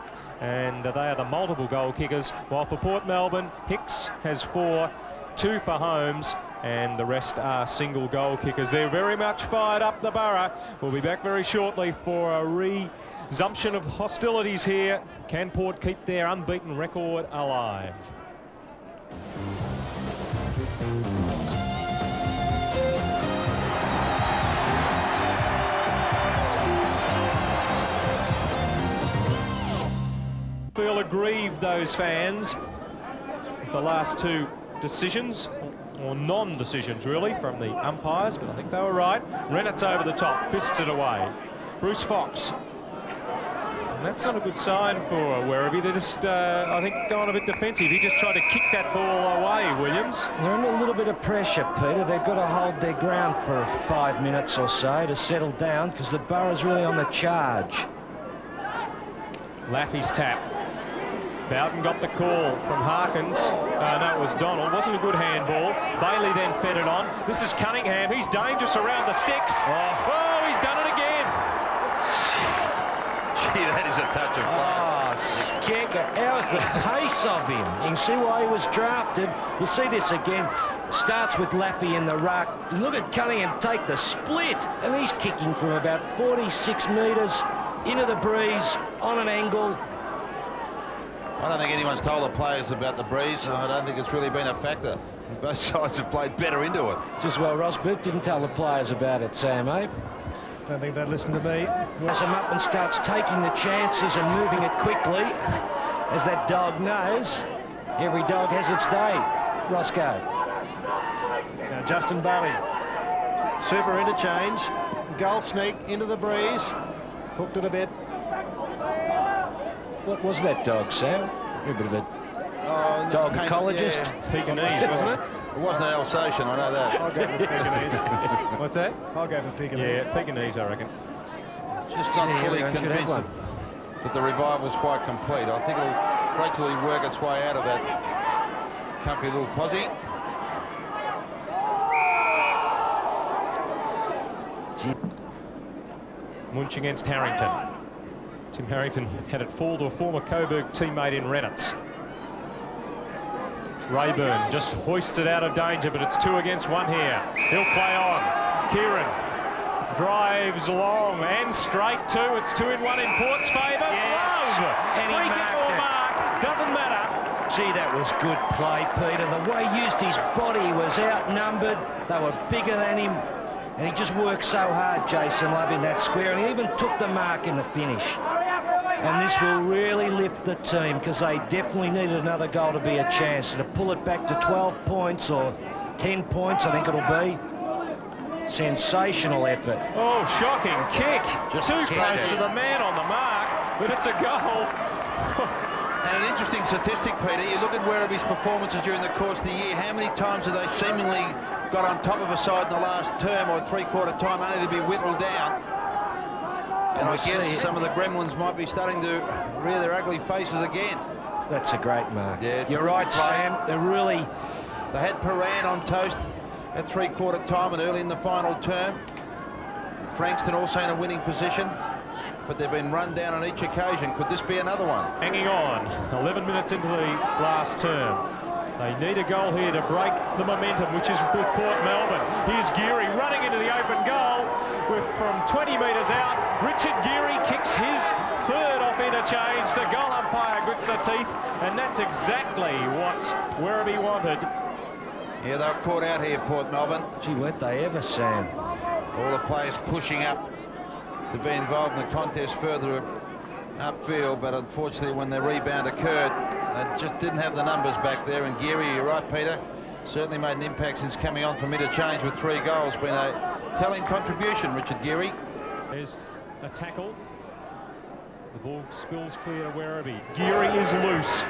Speaker 1: and they are the multiple goal kickers, while for Port Melbourne, Hicks has 4, 2 for Holmes, and the rest are single goal kickers. They're very much fired up, the Borough. We'll be back very shortly for a resumption of hostilities here. Can Port keep their unbeaten record alive? Feel aggrieved, those fans, with the last 2 decisions, or non-decisions really, from the umpires, but I think they were right. Rennett's over the top, fists it away. Bruce Fox. And that's not a good sign for Werribee. They're just, I think, going a bit defensive. He just tried to kick that ball away, Williams.
Speaker 6: They're under a little bit of pressure, Peter. They've got to hold their ground for 5 minutes or so to settle down, because the Borough's really on the charge.
Speaker 1: Laffey's tap. Bowden got the call from Harkins. No, it was Donald. Wasn't a good handball. Bailey then fed it on. This is Cunningham. He's dangerous around the sticks. Oh, he's done it again.
Speaker 5: Gee, that is a touch of blood.
Speaker 6: Skanker. How's the pace of him? You can see why he was drafted. We'll see this again. Starts with Laffey in the ruck. Look at Cunningham take the split, and he's kicking from about 46 metres into the Breeze on an angle.
Speaker 5: I don't think anyone's told the players about the Breeze. I don't think it's really been a factor. Both sides have played better into it.
Speaker 6: Just well, Rosberg didn't tell the players about it, Sam, eh?
Speaker 4: Don't think they'd listen to me.
Speaker 6: Walls him up and starts taking the chances and moving it quickly. As that dog knows, every dog has its day. Roscoe.
Speaker 4: Now Justin Bailey. Super interchange. Goal sneak into the Breeze. Hooked it a bit.
Speaker 6: What was that dog, Sam? A bit of a dog ecologist.
Speaker 5: Yeah.
Speaker 1: Pekingese, wasn't it?
Speaker 5: It wasn't an Alsatian, I know that.
Speaker 4: I'll go for Pekingese.
Speaker 1: What's that?
Speaker 4: I'll go for Pekingese.
Speaker 1: Yeah, Pekingese, I reckon.
Speaker 5: Just not fully convinced that the revival's quite complete. I think it'll gradually work its way out of that comfy little posse.
Speaker 1: Munch against Harrington. Tim Harrington had it fall to a former Coburg teammate in Rennett's. Rayburn just hoisted out of danger, but it's 2 against 1 here. He'll play on. Kieran drives long and straight too. It's 2 in 1 in Port's favour.
Speaker 6: Yes.
Speaker 1: Love!
Speaker 6: And he
Speaker 1: Free kick
Speaker 6: marked
Speaker 1: or
Speaker 6: it.
Speaker 1: mark, doesn't matter.
Speaker 6: Gee, that was good play, Peter. The way he used his body, he was outnumbered. They were bigger than him. And he just worked so hard, Jason Love, in that square. And he even took the mark in the finish. And this will really lift the team because they definitely needed another goal to be a chance. And to pull it back to 12 points or 10 points, I think it'll be. Sensational effort.
Speaker 1: Oh, shocking kick.
Speaker 5: Just
Speaker 1: Too
Speaker 5: kick
Speaker 1: close
Speaker 5: it.
Speaker 1: to the man on the mark, but it's a goal.
Speaker 5: And an interesting statistic, Peter, you look at Werribee's performances during the course of the year, how many times have they seemingly got on top of a side in the last term or three-quarter time only to be whittled down? And I guess some of the gremlins might be starting to rear their ugly faces again.
Speaker 6: That's a great mark.
Speaker 5: Yeah,
Speaker 6: you're right, Sam. They're really...
Speaker 5: They had Paran on toast at three-quarter time and early in the final term. Frankston also in a winning position, but they've been run down on each occasion. Could this be another one?
Speaker 1: Hanging on, 11 minutes into the last term. They need a goal here to break the momentum, which is with Port Melbourne. Here's Geary running into the open goal. From 20 metres out, Richard Geary kicks his third off interchange. The goal umpire grits the teeth, and that's exactly what Werribee wanted.
Speaker 5: Yeah, they were caught out here, Port Melbourne.
Speaker 6: Gee, weren't they ever, Sam?
Speaker 5: All the players pushing up to be involved in the contest further upfield, but unfortunately when the rebound occurred, they just didn't have the numbers back there. And Geary, you're right, Peter, certainly made an impact since coming on from interchange with 3 goals. Been a telling contribution, Richard Geary.
Speaker 1: There's a tackle. The ball spills clear to Werribee. Geary is loose.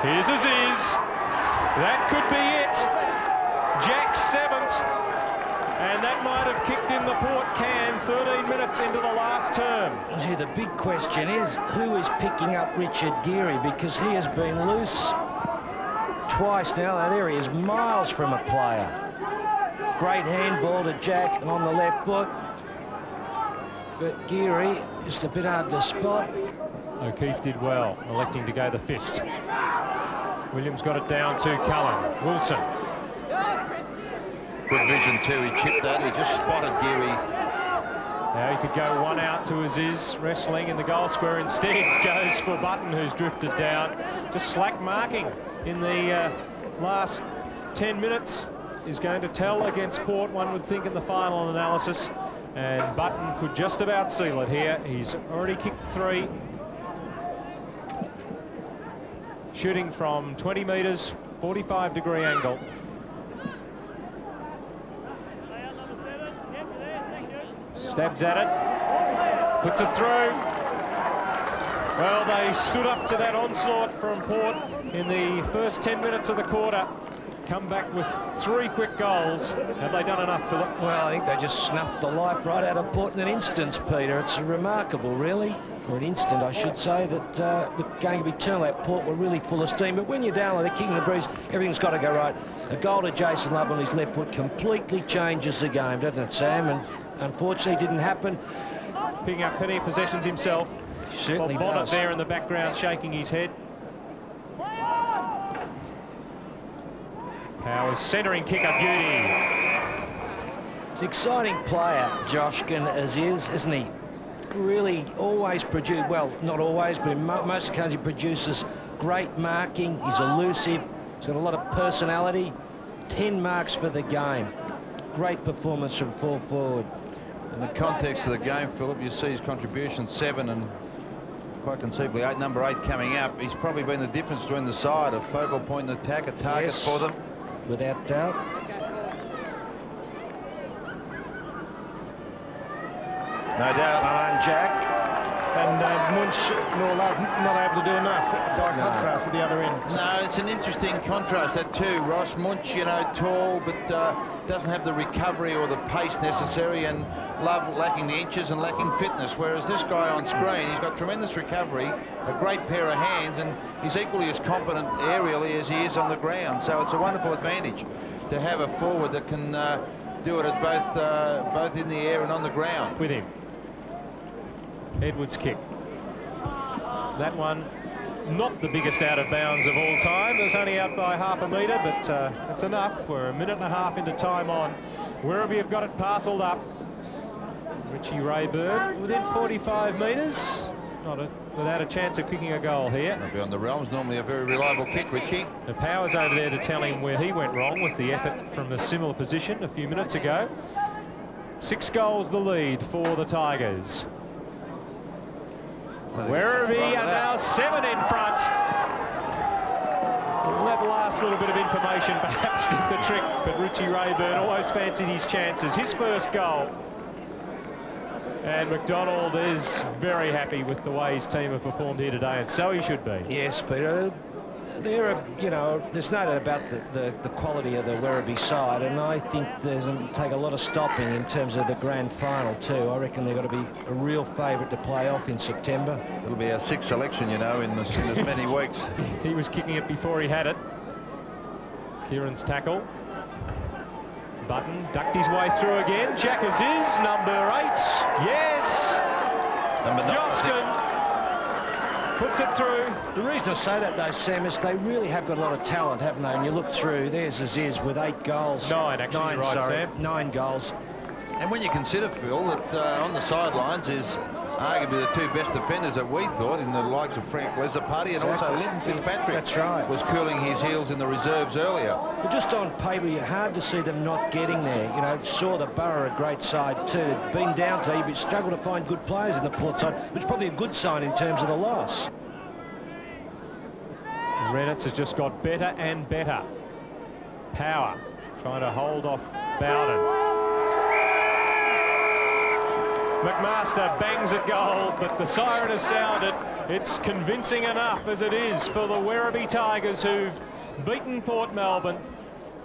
Speaker 1: Here's Aziz. That could be it. Jack's 7th. And that might have kicked in the Port can 13 minutes into the last term.
Speaker 6: Gee, the big question is, who is picking up Richard Geary? Because he has been loose twice now. There he is, miles from a player. Great handball to Jack on the left foot. But Geary, just a bit hard to spot.
Speaker 1: O'Keefe did well, electing to go the fist. Williams got it down to Cullen. Wilson.
Speaker 5: Good vision too, he chipped that, he just spotted Geary.
Speaker 1: Now he could go one out to Aziz, wrestling in the goal square. Instead goes for Button, who's drifted down. Just slack marking in the last 10 minutes is going to tell against Port, one would think, in the final analysis. And Button could just about seal it here. He's already kicked 3. Shooting from 20 metres, 45-degree angle. Stabs at it, puts it through. Well, they stood up to that onslaught from Port in the first 10 minutes of the quarter. Come back with 3 quick goals. Have they done enough, Philip?
Speaker 6: Well, I think they just snuffed the life right out of Port in an instant, Peter. It's remarkable, really, or an instant, I should say, that the game could be turned out. Port were really full of steam, but when you're down like they're kicking the breeze, everything's got to go right. A goal to Jason Love on his left foot completely changes the game, doesn't it, Sam? And unfortunately, it didn't happen.
Speaker 1: Picking up plenty of possessions himself.
Speaker 6: Certainly
Speaker 1: Bonnet
Speaker 6: does.
Speaker 1: there in the background, shaking his head. Powers centering kick, a beauty.
Speaker 6: It's an exciting player, Joshkin, as is, isn't he? Really always produce, well, not always, but in most occasions he produces great marking. He's elusive. He's got a lot of personality. 10 marks for the game. Great performance from full forward.
Speaker 5: In the context of the game, Philip, you see his contribution 7 and quite conceivably 8, number 8 coming up. He's probably been the difference between the side, a focal point in attack, a target
Speaker 6: Yes,
Speaker 5: for them.
Speaker 6: without doubt.
Speaker 5: No doubt.
Speaker 6: Well, Jack.
Speaker 4: And Munch nor Love not able to do enough, by contrast at the other end.
Speaker 5: No, it's an interesting contrast, that too. Ross Munch, you know, tall, but doesn't have the recovery or the pace necessary, and Love lacking the inches and lacking fitness, whereas this guy on screen, he's got tremendous recovery, a great pair of hands, and he's equally as competent aerially as he is on the ground. So it's a wonderful advantage to have a forward that can do it at both in the air and on the ground.
Speaker 1: With him. Edwards' kick. That one not the biggest out of bounds of all time. It was only out by half a metre, but it's enough. We're a minute and a half into time on. Werribee have got it parcelled up. Richie Rayburn within 45 metres. Without a chance of kicking a goal here.
Speaker 5: That'll be on the realms. Normally a very reliable kick, Richie.
Speaker 1: The Power's over there to tell him where he went wrong with the effort from the similar position a few minutes ago. 6 goals the lead for the Tigers. Werribee are now 7 in front. That last little bit of information perhaps did the trick, but Richie Rayburn always fancied his chances. His first goal. And McDonald is very happy with the way his team have performed here today, and so he should be.
Speaker 6: Yes, Peter. You know, there's no doubt about the quality of the Werribee side, and I think there's take a lot of stopping in terms of the grand final too. I reckon they've got to be a real favourite to play off in September.
Speaker 5: It'll be our 6th selection, you know, in as many weeks.
Speaker 1: He was kicking it before he had it. Kieran's tackle. Button ducked his way through again. Jack Aziz, number 8. Yes!
Speaker 5: Number 9.
Speaker 1: Johnston puts it through.
Speaker 6: The reason I say that, though, Sam, is they really have got a lot of talent, haven't they? And you look through, there's Aziz with 8 goals.
Speaker 1: 9, actually,
Speaker 6: 9,
Speaker 1: right,
Speaker 6: sorry,
Speaker 1: Sam.
Speaker 6: 9 goals.
Speaker 5: And when you consider, Phil, that on the sidelines is arguably the 2 best defenders that we thought, in the likes of Frank Lezzapati and also Linton Fitzpatrick.
Speaker 6: That's right.
Speaker 5: Was cooling his heels in the reserves earlier.
Speaker 6: But just on paper, it's hard to see them not getting there. You know, saw the Borough a great side too. Been down to, but struggled to find good players in the Port side, which is probably a good sign in terms of the loss.
Speaker 1: Reynolds has just got better and better. Power trying to hold off Bowden. McMaster bangs at goal, but the siren has sounded. It's convincing enough as it is for the Werribee Tigers, who've beaten Port Melbourne.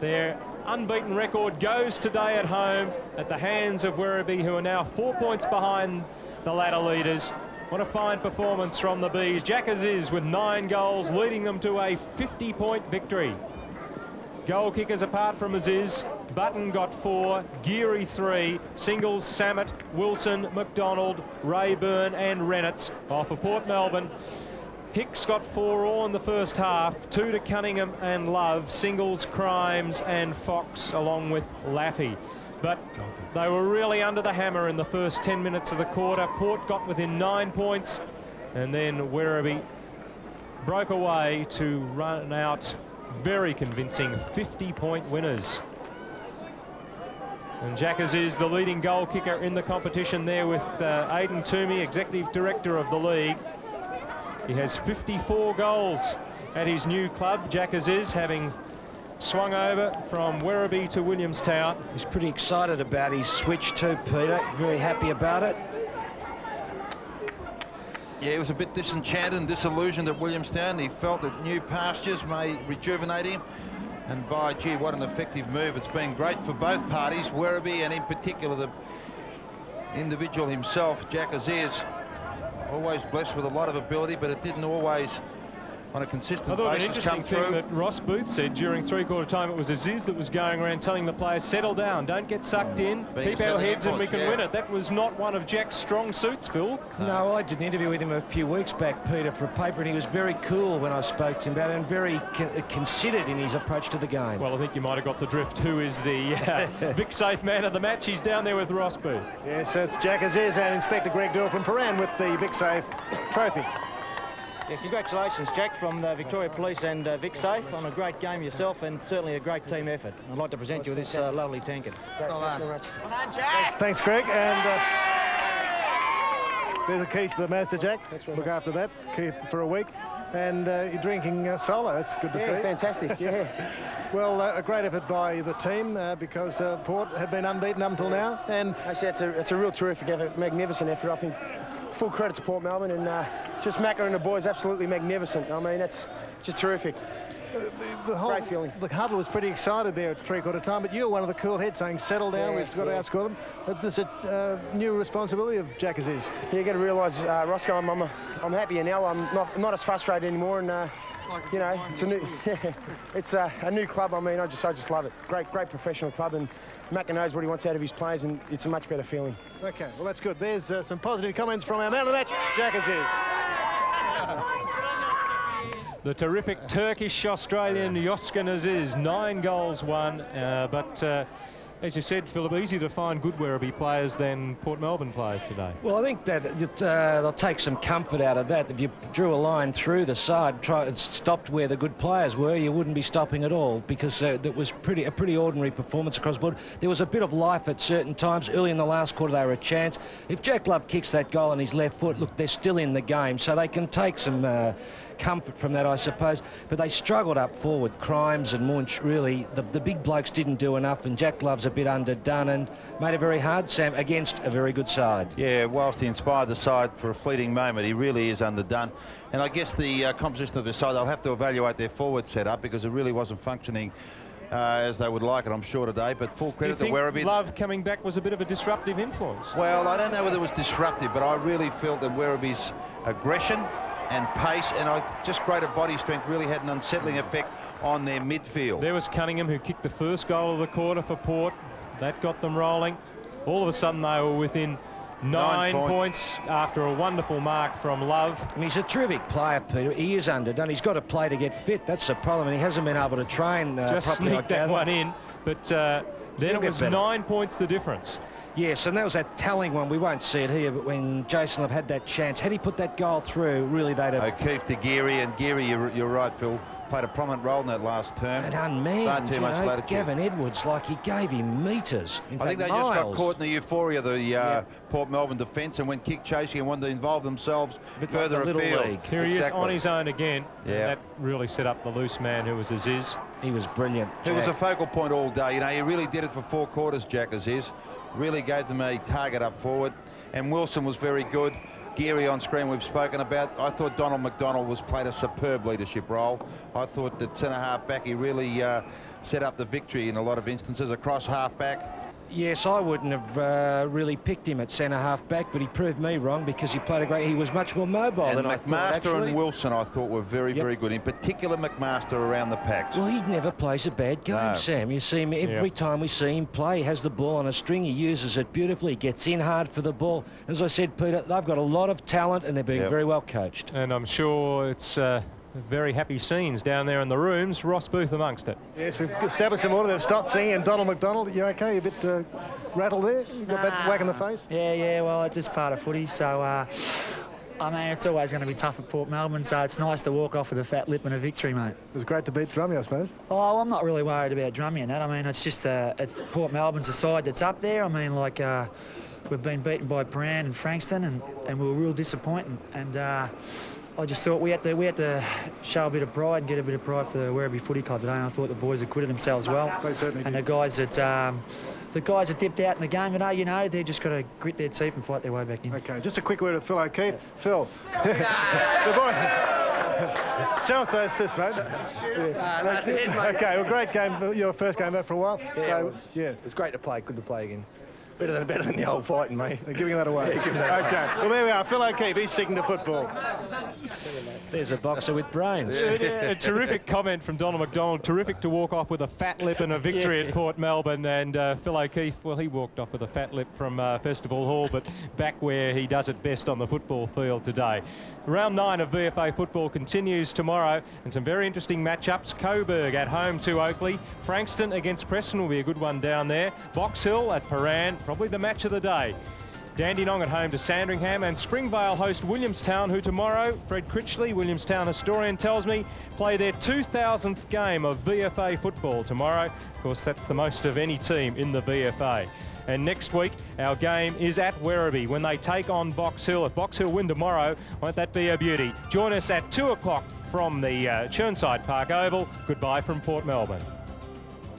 Speaker 1: Their unbeaten record goes today at home at the hands of Werribee, who are now 4 points behind the ladder leaders. What a fine performance from the Bees. Jack Aziz with 9 goals, leading them to a 50-point victory. Goal kickers apart from Aziz, Button got 4, Geary 3, Singles, Samet, Wilson, McDonald, Rayburn and Reynolds. While for Port Melbourne, Hicks got 4 all in the first half, 2 to Cunningham and Love, Singles, Crimes and Fox along with Laffey. But they were really under the hammer in the first 10 minutes of the quarter. Port got within 9 points, and then Werribee broke away to run out very convincing 50-point winners. And Jack Aziz, the leading goal kicker in the competition there with Aidan Toomey, Executive Director of the league. He has 54 goals at his new club, Jack Aziz, having swung over from Werribee to Williamstown.
Speaker 6: He's pretty excited about his switch too, Peter. Very happy about it.
Speaker 5: Yeah, he was a bit disenchanted and disillusioned at Williamstown. He felt that new pastures may rejuvenate him. And by gee, what an effective move. It's been great for both parties, Werribee and in particular the individual himself, Jack Aziz. Always blessed with a lot of ability, but it didn't always on a consistent basis come through.
Speaker 1: Thing that Ross Booth said during three-quarter time, it was Aziz that was going around telling the players, settle down, don't get sucked in, keep our heads and we can win it. That was not one of Jack's strong suits, Phil.
Speaker 6: No, I did an interview with him a few weeks back, Peter, for a paper, and he was very cool when I spoke to him about it and very considered in his approach to the game.
Speaker 1: Well, I think you might have got the drift. Who is the Vic Safe man of the match? He's down there with Ross Booth.
Speaker 4: Yes, it's Jack Aziz and Inspector Greg Doyle from Paran with the Vic Safe trophy.
Speaker 7: Yeah, congratulations, Jack, from the Victoria Police and Vic Safe on a great game yourself and certainly a great team effort. I'd like to present you with this lovely tankard.
Speaker 4: Thanks very much. Well done, Jack. Thanks, Greg. And there's a keys to the Mazda, Jack. Look after that key for a week. And you're drinking solo. That's good to see.
Speaker 8: Yeah, fantastic, yeah.
Speaker 4: Well, a great effort by the team because Port have been unbeaten up until now. And
Speaker 8: actually, it's a real terrific effort, magnificent effort. I think full credit to Port Melbourne and just Macca and the boys, absolutely magnificent. I mean, that's just terrific.
Speaker 4: The whole
Speaker 8: great feeling.
Speaker 4: The huddle was pretty excited there at three-quarter time, but you're one of the cool heads saying, settle down, we've got to outscore them. There's a new responsibility of Jack Aziz.
Speaker 8: Yeah, you got to realise, Roscoe, I'm happier now. I'm not as frustrated anymore, and you know, it's a new, it's a new club. I mean, I just love it. Great professional club, and Macca knows what he wants out of his players, and it's a much better feeling.
Speaker 4: Okay, well, that's good. There's some positive comments from our man of the match, Jack Aziz.
Speaker 1: The terrific Turkish-Australian Yoskan Aziz, 9 goals won, but as you said, Philip, easy to find good Werribee players than Port Melbourne players today.
Speaker 6: Well, I think that they'll take some comfort out of that. If you drew a line through the side and stopped where the good players were, you wouldn't be stopping at all, because that was a pretty ordinary performance across the board. There was a bit of life at certain times. Early in the last quarter, they were a chance. If Jack Love kicks that goal on his left foot, look, they're still in the game, so they can take some comfort from that, I suppose. But they struggled up forward. Crimes and Munch, really, the big blokes didn't do enough, and Jack Love's a bit underdone and made it very hard, Sam, against a very good side.
Speaker 5: Yeah, whilst he inspired the side for a fleeting moment, he really is underdone. And I guess the composition of the side, they'll have to evaluate their forward setup, because it really wasn't functioning as they would like it, I'm sure, today. But full credit to Werribee.
Speaker 1: Love coming back was a bit of a disruptive influence?
Speaker 5: Well, I don't know whether it was disruptive, but I really felt that Werribee's aggression and pace and just greater body strength really had an unsettling effect on their midfield.
Speaker 1: There was Cunningham, who kicked the first goal of the quarter for Port. That got them rolling. All of a sudden they were within 9 points after a wonderful mark from Love.
Speaker 6: And he's a terrific player, Peter. He is underdone. He's got to play to get fit. That's the problem, and he hasn't been able to train
Speaker 1: just
Speaker 6: properly.
Speaker 1: Sneaked that one in, but then it was 9 points the difference.
Speaker 6: Yes, and that was that telling one. We won't see it here, but when Jason Love had that chance, had he put that goal through, really they'd have...
Speaker 5: O'Keefe to Geary, and Geary, you're right, Phil, played a prominent role in that last term.
Speaker 6: And unmanned,
Speaker 5: too much latitude.
Speaker 6: Gavin Edwards, like he gave him metres.
Speaker 5: I think they just got caught in the euphoria of the Port Melbourne defence and went kick chasing and wanted to involve themselves further afield.
Speaker 1: Here he is on his own again. Yeah. And that really set up the loose man, who was Aziz.
Speaker 6: He was brilliant.
Speaker 5: He was a focal point all day. You know, he really did it for 4 quarters, Jack Aziz. Really gave them a target up forward. And Wilson was very good. Geary on screen we've spoken about. I thought Donald McDonald played a superb leadership role. I thought that centre half back, he really set up the victory in a lot of instances. Across half back,
Speaker 6: yes, I wouldn't have really picked him at centre half back, but he proved me wrong, because he played he was much more mobile than I thought, actually.
Speaker 5: McMaster and Wilson, I thought, were very, very good. In particular, McMaster around the packs.
Speaker 6: Well, he never plays a bad game, Sam. You see him every time we see him play. He has the ball on a string. He uses it beautifully. He gets in hard for the ball. As I said, Peter, they've got a lot of talent, and they're being very well coached.
Speaker 1: And I'm sure it's very happy scenes down there in the rooms. Ross Booth amongst it.
Speaker 4: Yes, we've established some order. They've stopped singing. And Donald McDonald, you okay? You a bit rattled there? You got that whack in the face?
Speaker 9: Yeah, well, it's just part of footy. So, I mean, it's always going to be tough at Port Melbourne, so it's nice to walk off with a fat lip and a victory, mate.
Speaker 4: It was great to beat Drummy, I suppose.
Speaker 9: Oh, I'm not really worried about Drummy and that. I mean, it's just it's Port Melbourne's a side that's up there. I mean, like, we've been beaten by Paran and Frankston, and we were real disappointing. And I just thought we had to show a bit of pride and get a bit of pride for the Werribee Footy Club today, and I thought the boys acquitted themselves well.
Speaker 4: They certainly
Speaker 9: and
Speaker 4: did.
Speaker 9: the guys that dipped out in the game today, you know, they've just got to grit their teeth and fight their way back in.
Speaker 4: Okay, just a quick word with Phil O'Keefe. Phil. Good boy. Show us those fists, mate. Okay, well, great game. Your first game back for a while.
Speaker 8: Yeah,
Speaker 4: so,
Speaker 8: it's great to play. Good to play again. Better than the old fighting, mate.
Speaker 4: They're giving that away. Okay, well, there we are. Phil O'Keefe, he's sticking to football.
Speaker 6: There's a boxer with brains.
Speaker 1: A terrific comment from Donald McDonald. Terrific to walk off with a fat lip and a victory at Port Melbourne. And Phil O'Keefe, well, he walked off with a fat lip from Festival Hall, but back where he does it best on the football field today. Round 9 of VFA football continues tomorrow, and some very interesting matchups. Coburg at home to Oakley. Frankston against Preston will be a good one down there. Box Hill at Paran, probably the match of the day. Dandenong at home to Sandringham, and Springvale host Williamstown, who tomorrow, Fred Critchley, Williamstown historian, tells me, play their 2000th game of VFA football tomorrow. Of course, that's the most of any team in the VFA. And next week, our game is at Werribee when they take on Box Hill. If Box Hill win tomorrow, won't that be a beauty? Join us at 2 o'clock from the Churnside Park Oval. Goodbye from Port Melbourne.